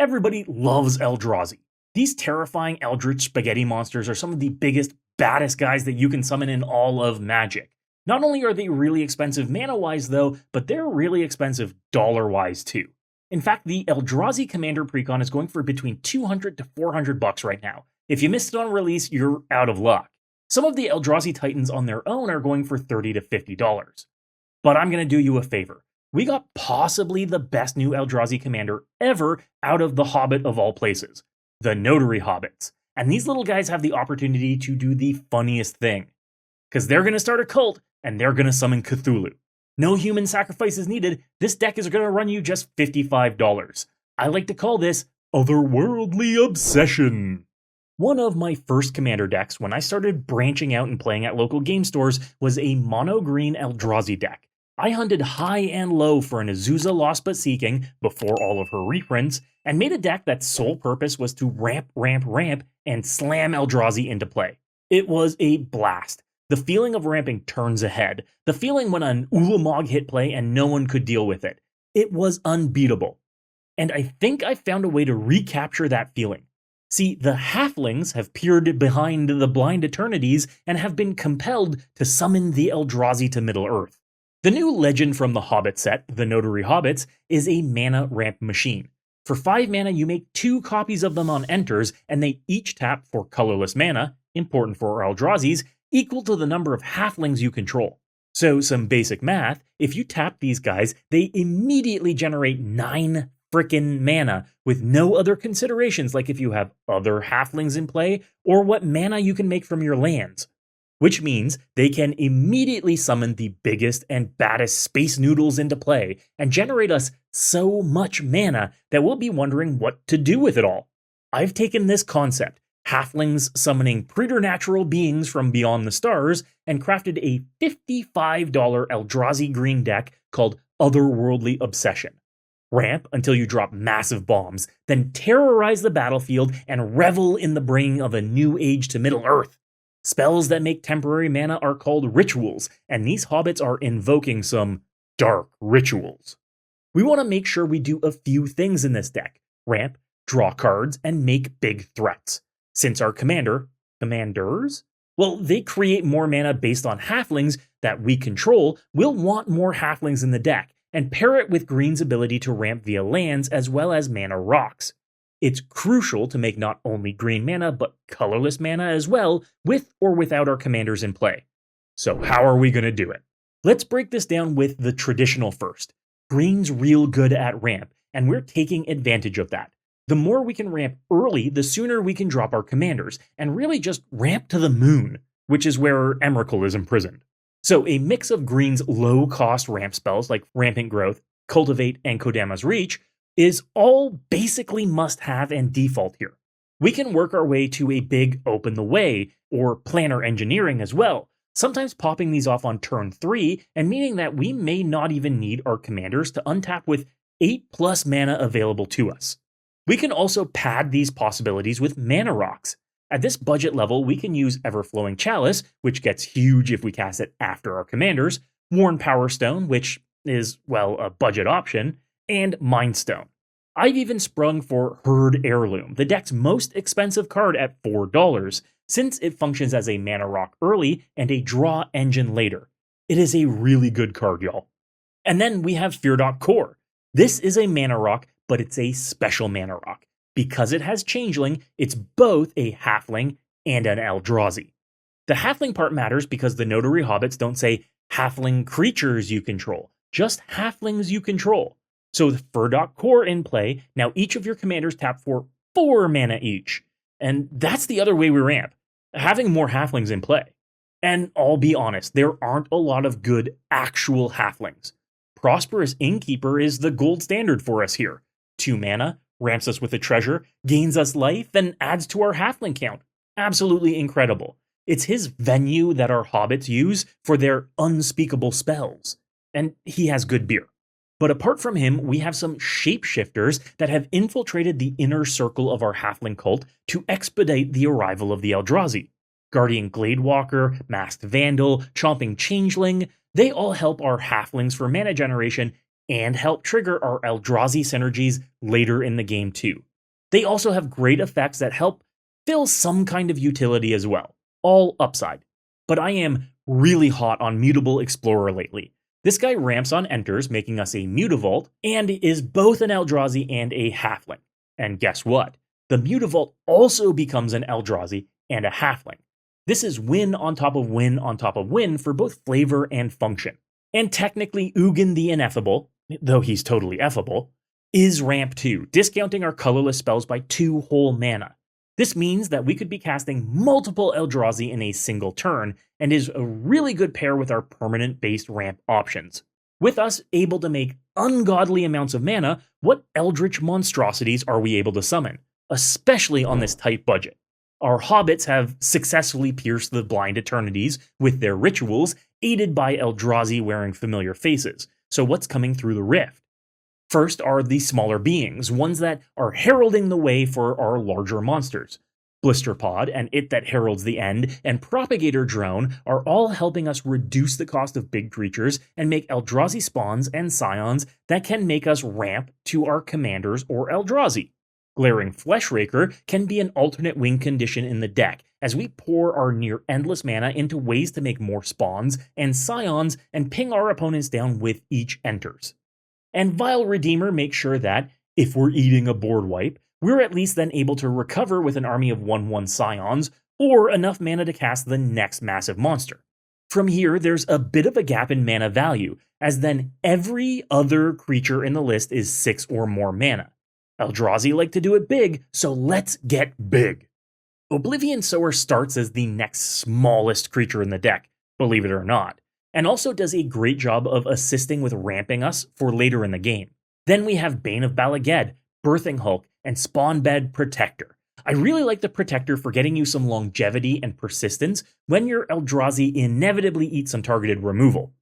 Everybody loves Eldrazi. These terrifying eldritch spaghetti monsters are some of the biggest, baddest guys that you can summon in all of Magic. Not only are they really expensive mana-wise though, but they're really expensive dollar-wise too. In fact, the Eldrazi Commander precon is going for between $200 to $400 right now. If you missed it on release, you're out of luck. Some of the Eldrazi Titans on their own are going for $30 to $50. But I'm going to do you a favor. We got possibly the best new Eldrazi Commander ever out of the Hobbit of all places, the Notary Hobbits. And these little guys have the opportunity to do the funniest thing. Because they're going to start a cult, and they're going to summon Cthulhu. No human sacrifices needed, this deck is going to run you just $55. I like to call this Otherworldly Obsession. One of my first Commander decks when I started branching out and playing at local game stores was a mono-green Eldrazi deck. I hunted high and low for an Azusa Lost But Seeking before all of her reprints, and made a deck that sole purpose was to ramp, and slam Eldrazi into play. It was a blast. The feeling of ramping turns ahead. The feeling when an Ulamog hit play and no one could deal with it. It was unbeatable. And I think I found a way to recapture that feeling. See, the Halflings have peered behind the blind eternities and have been compelled to summon the Eldrazi to Middle-earth. The new legend from the Hobbit set, the Notary Hobbits, is a mana ramp machine. For 5 mana, you make 2 copies of them on enters, and they each tap for colorless mana, important for Eldrazi's, equal to the number of Halflings you control. So, some basic math, if you tap these guys, they immediately generate 9 frickin' mana, with no other considerations like if you have other Halflings in play, or what mana you can make from your lands. Which means they can immediately summon the biggest and baddest space noodles into play, and generate us so much mana that we'll be wondering what to do with it all. I've taken this concept, Halflings summoning preternatural beings from beyond the stars, and crafted a $55 Eldrazi green deck called Otherworldly Obsession. Ramp until you drop massive bombs, then terrorize the battlefield and revel in the bringing of a new age to Middle-earth. Spells that make temporary mana are called rituals, and these hobbits are invoking some dark rituals. We want to make sure we do a few things in this deck. Ramp, draw cards, and make big threats. Since our commanders? Well, they create more mana based on Halflings that we control, we'll want more Halflings in the deck, and pair it with green's ability to ramp via lands as well as mana rocks. It's crucial to make not only green mana, but colorless mana as well, with or without our commanders in play. So how are we going to do it? Let's break this down with the traditional first. Green's real good at ramp, and we're taking advantage of that. The more we can ramp early, the sooner we can drop our commanders, and really just ramp to the moon, which is where Emrakul is imprisoned. So a mix of green's low-cost ramp spells like Rampant Growth, Cultivate, and Kodama's Reach is all basically must-have and default here. We can work our way to a big Open the Way, or Planner Engineering as well, sometimes popping these off on turn 3, and meaning that we may not even need our commanders to untap with 8+ mana available to us. We can also pad these possibilities with mana rocks. At this budget level, we can use Everflowing Chalice, which gets huge if we cast it after our commanders, Worn Power Stone, which is, well, a budget option, and Mind Stone. I've even sprung for Herd Heirloom, the deck's most expensive card at $4, since it functions as a mana rock early and a draw engine later. It is a really good card, y'all. And then we have Fear Core. This is a mana rock, but it's a special mana rock. Because it has Changeling, it's both a Halfling and an Eldrazi. The Halfling part matters because the Notary Hobbits don't say Halfling creatures you control, just Halflings you control. So with Fear Core in play, now each of your commanders tap for 4 mana each. And that's the other way we ramp, having more Halflings in play. And I'll be honest, there aren't a lot of good actual Halflings. Prosperous Innkeeper is the gold standard for us here. 2 mana, ramps us with a treasure, gains us life, and adds to our Halfling count. Absolutely incredible. It's his venue that our hobbits use for their unspeakable spells. And he has good beer. But apart from him, we have some shapeshifters that have infiltrated the inner circle of our Halfling cult to expedite the arrival of the Eldrazi. Guardian Gladewalker, Masked Vandal, Chomping Changeling, they all help our Halflings for mana generation and help trigger our Eldrazi synergies later in the game too. They also have great effects that help fill some kind of utility as well, all upside. But I am really hot on Mutable Explorer lately. This guy ramps on enters, making us a Mutavault, and is both an Eldrazi and a Halfling. And guess what? The Mutavault also becomes an Eldrazi and a Halfling. This is win on top of win on top of win for both flavor and function. And technically, Ugin the Ineffable, though he's totally effable, is ramp 2, discounting our colorless spells by 2 whole mana. This means that we could be casting multiple Eldrazi in a single turn, and is a really good pair with our permanent-based ramp options. With us able to make ungodly amounts of mana, what eldritch monstrosities are we able to summon, especially on this tight budget? Our hobbits have successfully pierced the blind eternities with their rituals, aided by Eldrazi wearing familiar faces. So what's coming through the rift? First are the smaller beings, ones that are heralding the way for our larger monsters. Blisterpod and It That Heralds the End and Propagator Drone are all helping us reduce the cost of big creatures and make Eldrazi spawns and scions that can make us ramp to our commanders or Eldrazi. Glaring Fleshraker can be an alternate win condition in the deck, as we pour our near endless mana into ways to make more spawns and scions and ping our opponents down with each enters. And Vile Redeemer makes sure that, if we're eating a board wipe, we're at least then able to recover with an army of 1/1 scions, or enough mana to cast the next massive monster. From here, there's a bit of a gap in mana value, as then every other creature in the list is 6 or more mana. Eldrazi like to do it big, so let's get big. Oblivion Sower starts as the next smallest creature in the deck, believe it or not, and also does a great job of assisting with ramping us for later in the game. Then we have Bane of Balaged, Birthing Hulk, and Spawnbed Protector. I really like the Protector for getting you some longevity and persistence when your Eldrazi inevitably eats some targeted removal.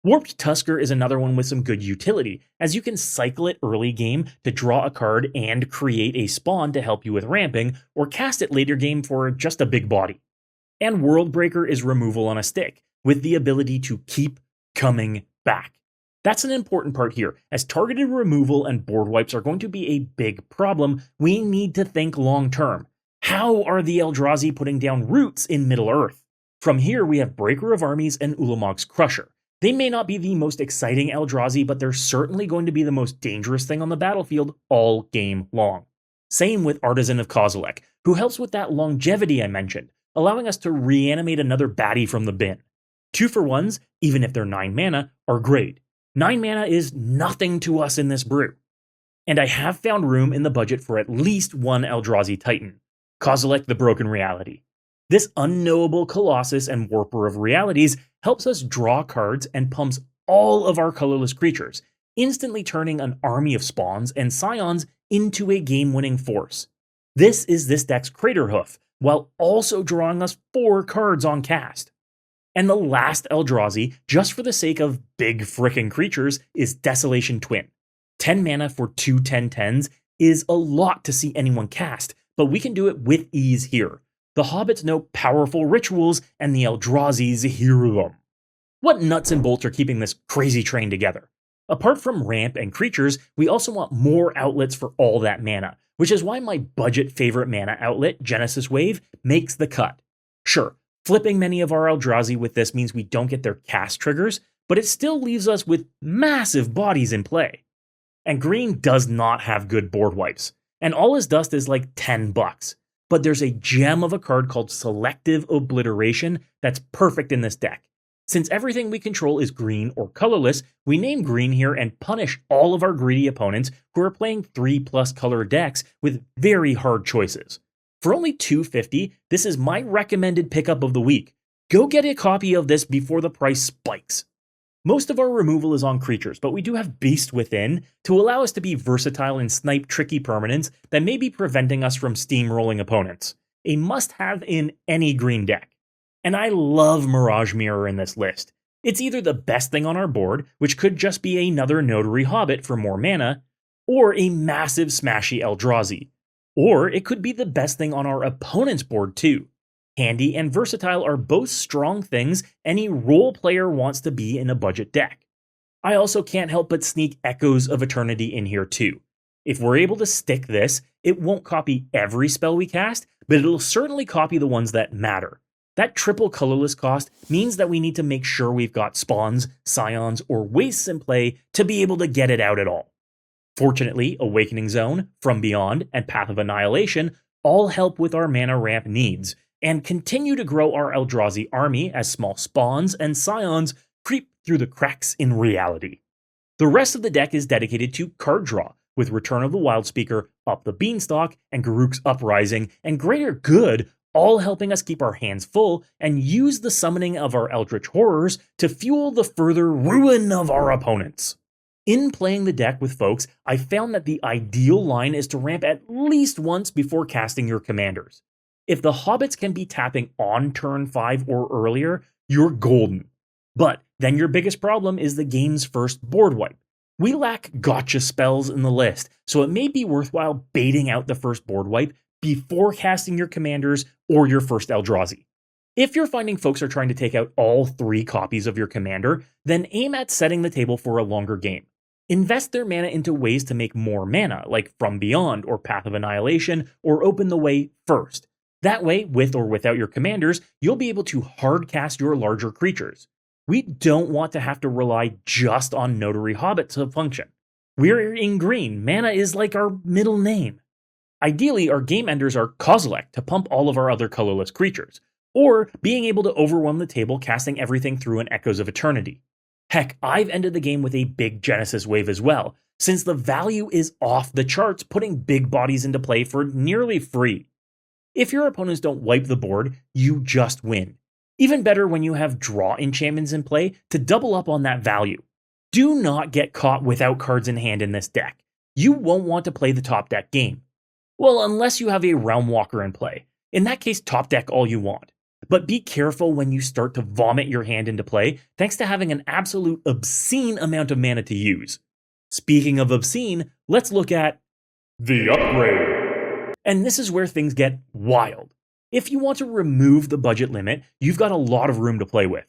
Warped Tusker is another one with some good utility, as you can cycle it early game to draw a card and create a spawn to help you with ramping, or cast it later game for just a big body. And Worldbreaker is removal on a stick, with the ability to keep coming back. That's an important part here, as targeted removal and board wipes are going to be a big problem. We need to think long term. How are the Eldrazi putting down roots in Middle-earth? From here we have Breaker of Armies and Ulamog's Crusher. They may not be the most exciting Eldrazi, but they're certainly going to be the most dangerous thing on the battlefield all game long. Same with Artisan of Kozilek, who helps with that longevity I mentioned, allowing us to reanimate another baddie from the bin. 2-for-1s, even if they're 9 mana, are great. 9 mana is nothing to us in this brew. And I have found room in the budget for at least one Eldrazi Titan, Kozilek the Broken Reality. This unknowable Colossus and Warper of Realities helps us draw cards and pumps all of our colorless creatures, instantly turning an army of spawns and scions into a game-winning force. This is this deck's Craterhoof, while also drawing us 4 cards on cast. And the last Eldrazi, just for the sake of big frickin' creatures, is Desolation Twin. 10 mana for 2 10/10s is a lot to see anyone cast, but we can do it with ease here. The hobbits know powerful rituals, and the Eldrazi's hear them. What nuts and bolts are keeping this crazy train together? Apart from ramp and creatures, we also want more outlets for all that mana, which is why my budget favorite mana outlet, Genesis Wave, makes the cut. Sure, flipping many of our Eldrazi with this means we don't get their cast triggers, but it still leaves us with massive bodies in play. And green does not have good board wipes, and all his dust is like $10. But there's a gem of a card called Selective Obliteration that's perfect in this deck. Since everything we control is green or colorless, we name green here and punish all of our greedy opponents who are playing 3+ color decks with very hard choices. For only $2.50, this is my recommended pickup of the week. Go get a copy of this before the price spikes. Most of our removal is on creatures, but we do have Beast Within to allow us to be versatile and snipe tricky permanents that may be preventing us from steamrolling opponents. A must-have in any green deck. And I love Mirage Mirror in this list. It's either the best thing on our board, which could just be another Notary Hobbit for more mana, or a massive smashy Eldrazi. Or it could be the best thing on our opponent's board too. Handy and versatile are both strong things any role player wants to be in a budget deck. I also can't help but sneak Echoes of Eternity in here too. If we're able to stick this, it won't copy every spell we cast, but it'll certainly copy the ones that matter. That triple colorless cost means that we need to make sure we've got spawns, scions, or wastes in play to be able to get it out at all. Fortunately, Awakening Zone, From Beyond, and Path of Annihilation all help with our mana ramp needs, and continue to grow our Eldrazi army as small spawns and scions creep through the cracks in reality. The rest of the deck is dedicated to card draw, with Return of the Wildspeaker, Up the Beanstalk, and Garruk's Uprising, and Greater Good all helping us keep our hands full and use the summoning of our Eldritch Horrors to fuel the further ruin of our opponents. In playing the deck with folks, I found that the ideal line is to ramp at least once before casting your commanders. If the hobbits can be tapping on turn 5 or earlier, you're golden. But then your biggest problem is the game's first board wipe. We lack gotcha spells in the list, so it may be worthwhile baiting out the first board wipe before casting your commanders or your first Eldrazi. If you're finding folks are trying to take out all 3 copies of your commander, then aim at setting the table for a longer game. Invest their mana into ways to make more mana, like From Beyond or Path of Annihilation, or Open the Way first. That way, with or without your commanders, you'll be able to hard cast your larger creatures. We don't want to have to rely just on Notary Hobbit to function. We're in green, mana is like our middle name. Ideally, our game enders are Kozilek to pump all of our other colorless creatures, or being able to overwhelm the table casting everything through an Echoes of Eternity. Heck, I've ended the game with a big Genesis wave as well, since the value is off the charts, putting big bodies into play for nearly free. If your opponents don't wipe the board, you just win. Even better when you have draw enchantments in play to double up on that value. Do not get caught without cards in hand in this deck. You won't want to play the top deck game. Well, unless you have a Realm Walker in play. In that case, top deck all you want. But be careful when you start to vomit your hand into play, thanks to having an absolute obscene amount of mana to use. Speaking of obscene, let's look at the upgrade. And this is where things get wild. If you want to remove the budget limit, you've got a lot of room to play with.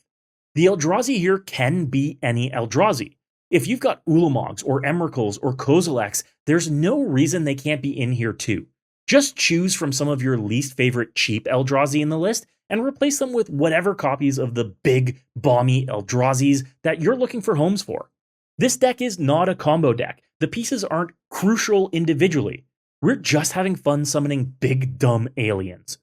The Eldrazi here can be any Eldrazi. If you've got Ulamogs or Emrakuls or Kozileks, there's no reason they can't be in here too. Just choose from some of your least favorite cheap Eldrazi in the list and replace them with whatever copies of the big, balmy Eldrazi's that you're looking for homes for. This deck is not a combo deck. The pieces aren't crucial individually. We're just having fun summoning big, dumb aliens.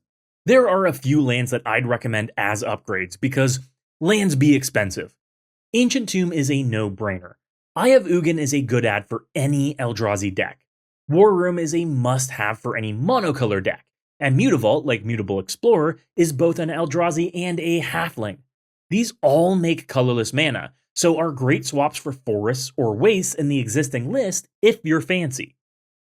There are a few lands that I'd recommend as upgrades because lands be expensive. Ancient Tomb is a no-brainer. Eye of Ugin is a good add for any Eldrazi deck. War Room is a must-have for any monocolor deck. And Mutavault, like Mutable Explorer, is both an Eldrazi and a Halfling. These all make colorless mana, so are great swaps for forests or wastes in the existing list if you're fancy.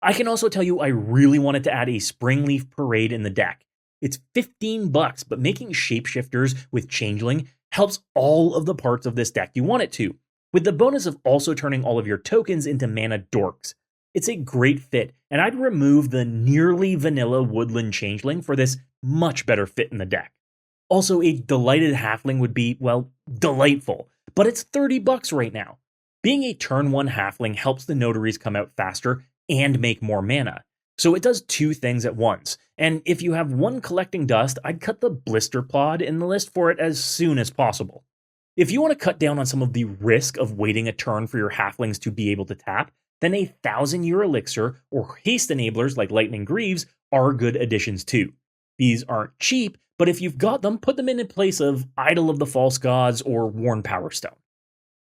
I can also tell you I really wanted to add a Springleaf Parade in the deck. It's $15, but making shapeshifters with Changeling helps all of the parts of this deck you want it to, with the bonus of also turning all of your tokens into mana dorks. It's a great fit, and I'd remove the nearly vanilla Woodland Changeling for this much better fit in the deck. Also, a Delighted Halfling would be, well, delightful, but it's $30 right now. Being a turn 1 Halfling helps the notaries come out faster and make more mana, so it does 2 things at once, and if you have one collecting dust, I'd cut the Blister Pod in the list for it as soon as possible. If you want to cut down on some of the risk of waiting a turn for your Halflings to be able to tap, then a 1,000-year elixir or haste enablers like Lightning Greaves are good additions too. These aren't cheap, but if you've got them, put them in place of Idol of the False Gods or Worn Powerstone.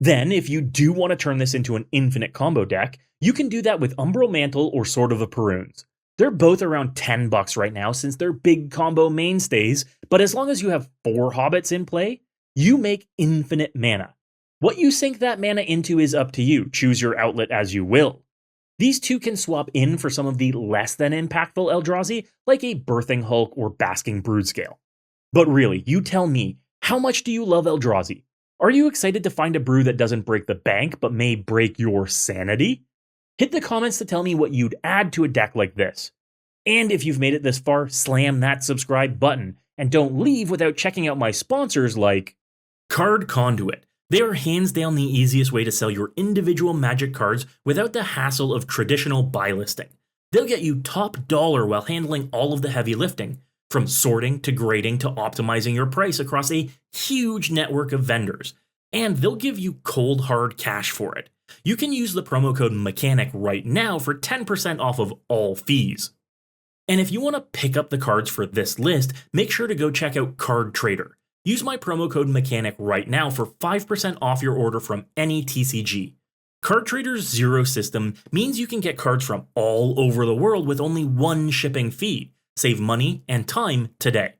Then, if you do want to turn this into an infinite combo deck, you can do that with Umbral Mantle or Sword of the Perunes. They're both around $10 right now since they're big combo mainstays, but as long as you have 4 hobbits in play, you make infinite mana. What you sink that mana into is up to you, choose your outlet as you will. These 2 can swap in for some of the less than impactful Eldrazi, like a Birthing Hulk or Basking Broodscale. But really, you tell me, how much do you love Eldrazi? Are you excited to find a brew that doesn't break the bank but may break your sanity? Hit the comments to tell me what you'd add to a deck like this. And if you've made it this far, slam that subscribe button, and don't leave without checking out my sponsors like Card Conduit. They are hands down the easiest way to sell your individual Magic cards without the hassle of traditional buy listing. They'll get you top dollar while handling all of the heavy lifting, from sorting to grading to optimizing your price across a huge network of vendors. And they'll give you cold hard cash for it. You can use the promo code MECHANIC right now for 10% off of all fees. And if you want to pick up the cards for this list, make sure to go check out Card Trader. Use my promo code MECHANIC right now for 5% off your order from any TCG. Card Trader's zero system means you can get cards from all over the world with only one shipping fee. Save money and time today.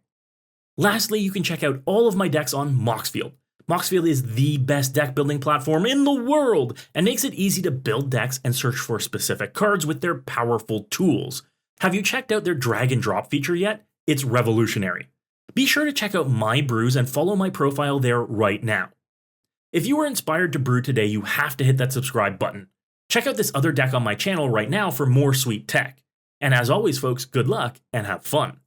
Lastly, you can check out all of my decks on Moxfield. Moxfield is the best deck building platform in the world and makes it easy to build decks and search for specific cards with their powerful tools. Have you checked out their drag and drop feature yet? It's revolutionary. Be sure to check out my brews and follow my profile there right now. If you were inspired to brew today, you have to hit that subscribe button. Check out this other deck on my channel right now for more sweet tech. And as always, folks, good luck and have fun.